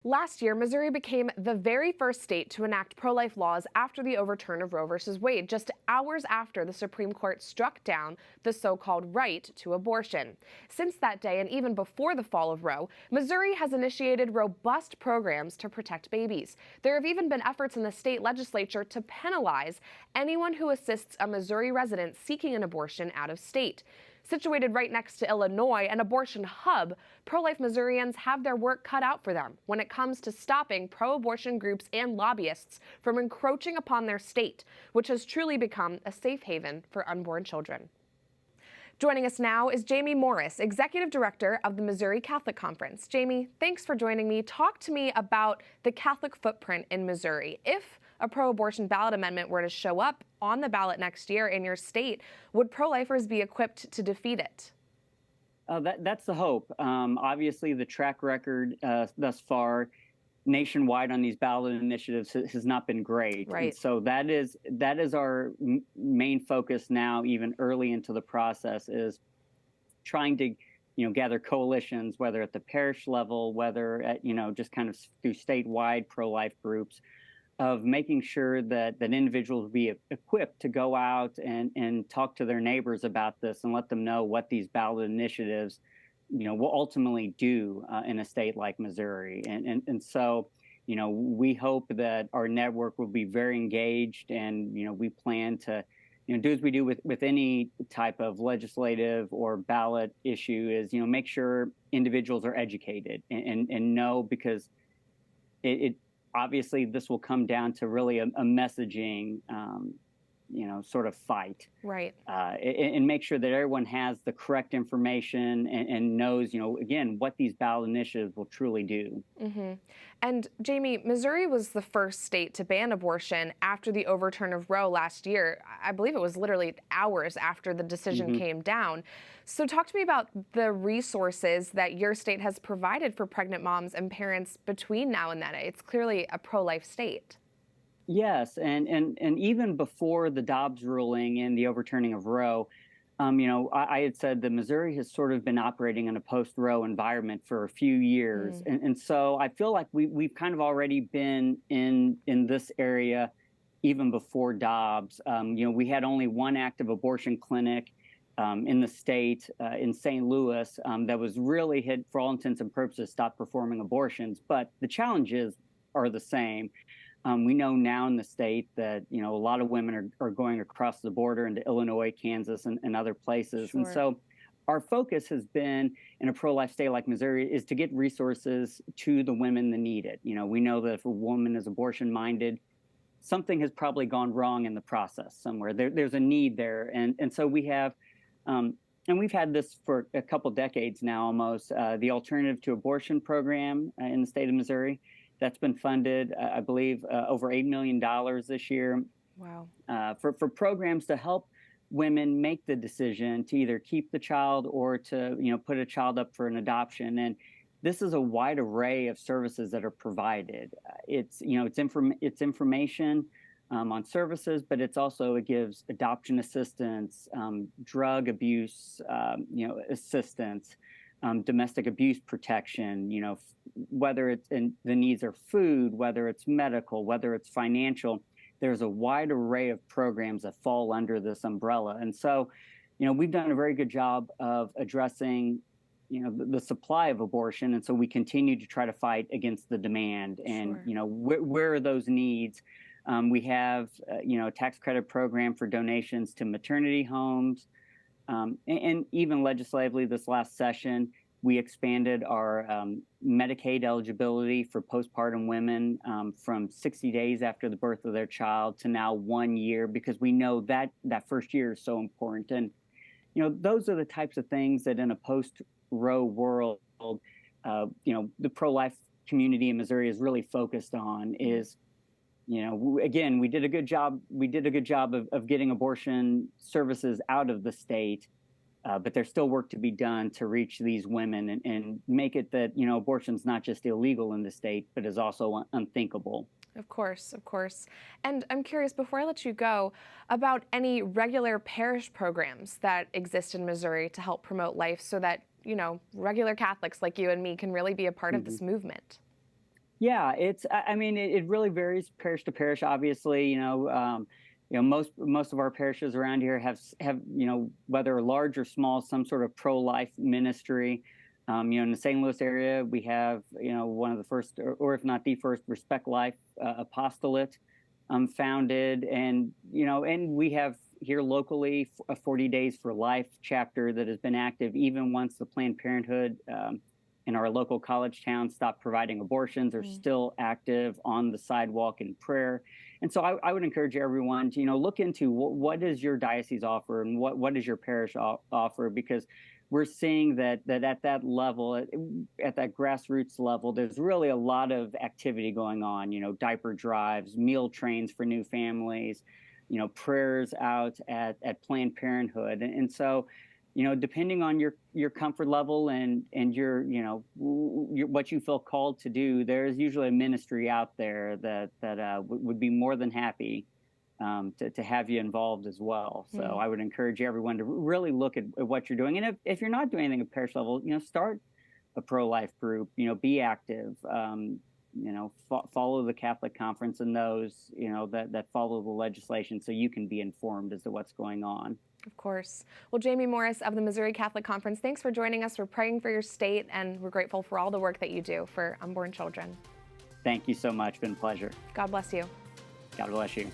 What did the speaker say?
Last year, Missouri became the very first state to enact pro-life laws after the overturn of Roe v. Wade, just hours after the Supreme Court struck down the so-called right to abortion. Since that day, and even before the fall of Roe, Missouri has initiated robust programs to protect babies. There have even been efforts in the state legislature to penalize anyone who assists a Missouri resident seeking an abortion out of state. Situated right next to Illinois, an abortion hub, pro-life Missourians have their work cut out for them when it comes to stopping pro-abortion groups and lobbyists from encroaching upon their state, which has truly become a safe haven for unborn children. Joining us now is Jamie Morris, Executive Director of the Missouri Catholic Conference. Jamie, thanks for joining me. Talk to me about the Catholic footprint in Missouri. If a pro-abortion ballot amendment were to show up on the ballot next year in your state, would pro-lifers be equipped to defeat it? That's the hope. Obviously, the track record thus far nationwide on these ballot initiatives has not been great. Right. And so that is our main focus now, even early into the process, is trying to gather coalitions, whether at the parish level, whether at just kind of through statewide pro-life groups, of making sure that individuals will be equipped to go out and talk to their neighbors about this and let them know what these ballot initiatives will ultimately do in a state like Missouri. And so we hope that our network will be very engaged, and we plan to do as we do with any type of legislative or ballot issue, is make sure individuals are educated and know, because it obviously this will come down to really a messaging sort of fight. Right. And make sure that everyone has the correct information and knows, again, what these ballot initiatives will truly do. Mm-hmm. And Jamie, Missouri was the first state to ban abortion after the overturn of Roe last year. I believe it was literally hours after the decision came down. So talk to me about the resources that your state has provided for pregnant moms and parents between now and then. It's clearly a pro-life state. Yes, and even before the Dobbs ruling and the overturning of Roe, I had said that Missouri has sort of been operating in a post-Roe environment for a few years, and so I feel like we've kind of already been in this area even before Dobbs. We had only one active abortion clinic in the state, in St. Louis, that was really had, for all intents and purposes, stopped performing abortions. But the challenges are the same. We know now in the state that a lot of women are going across the border into Illinois, Kansas, and other places. Sure. And so our focus has been, in a pro-life state like Missouri, is to get resources to the women that need it. We know that if a woman is abortion-minded, something has probably gone wrong in the process somewhere. There's a need there. And so we have, and we've had this for a couple decades now almost, the Alternative to Abortion program in the state of Missouri. That's been funded, I believe, over $8 million this year. Wow. For programs to help women make the decision to either keep the child or to put a child up for an adoption. And this is a wide array of services that are provided. It's information on services, but it gives adoption assistance, drug abuse, assistance. Domestic abuse protection, whether it's in the needs are food, whether it's medical, whether it's financial. There's a wide array of programs that fall under this umbrella. And so, we've done a very good job of addressing, the supply of abortion. And so we continue to try to fight against the demand. And, Sure. Where are those needs? We have, a tax credit program for donations to maternity homes. And even legislatively, this last session, we expanded our Medicaid eligibility for postpartum women from 60 days after the birth of their child to now 1 year, because we know that first year is so important. And, those are the types of things that in a post-Roe world, the pro-life community in Missouri is really focused on is, again, we did a good job. We did a good job of getting abortion services out of the state, but there's still work to be done to reach these women and make it that abortion's not just illegal in the state, but is also unthinkable. Of course, of course. And I'm curious, before I let you go, about any regular parish programs that exist in Missouri to help promote life, so that regular Catholics like you and me can really be a part of this movement. Yeah, I mean, it really varies parish to parish. Obviously, most of our parishes around here have whether large or small, some sort of pro-life ministry. In the St. Louis area, we have one of the first, or if not the first, Respect Life apostolate founded, and we have here locally a 40 Days for Life chapter that has been active even once the Planned Parenthood in our local college town stopped providing abortions, are still active on the sidewalk in prayer. And so I would encourage everyone to look into what does your diocese offer and what does your parish offer, because we're seeing that at that level, at that grassroots level, there's really a lot of activity going on. Diaper drives, meal trains for new families, prayers out at Planned Parenthood, and so depending on your comfort level and what you feel called to do, there's usually a ministry out there that would be more than happy to have you involved as well. So I would encourage everyone to really look at what you're doing, and if you're not doing anything at parish level, start a pro-life group. Be active. Follow the Catholic Conference and those that follow the legislation, so you can be informed as to what's going on. Of course. Well, Jamie Morris of the Missouri Catholic Conference, thanks for joining us. We're praying for your state, and we're grateful for all the work that you do for unborn children. Thank you so much. It's been a pleasure. God bless you. God bless you.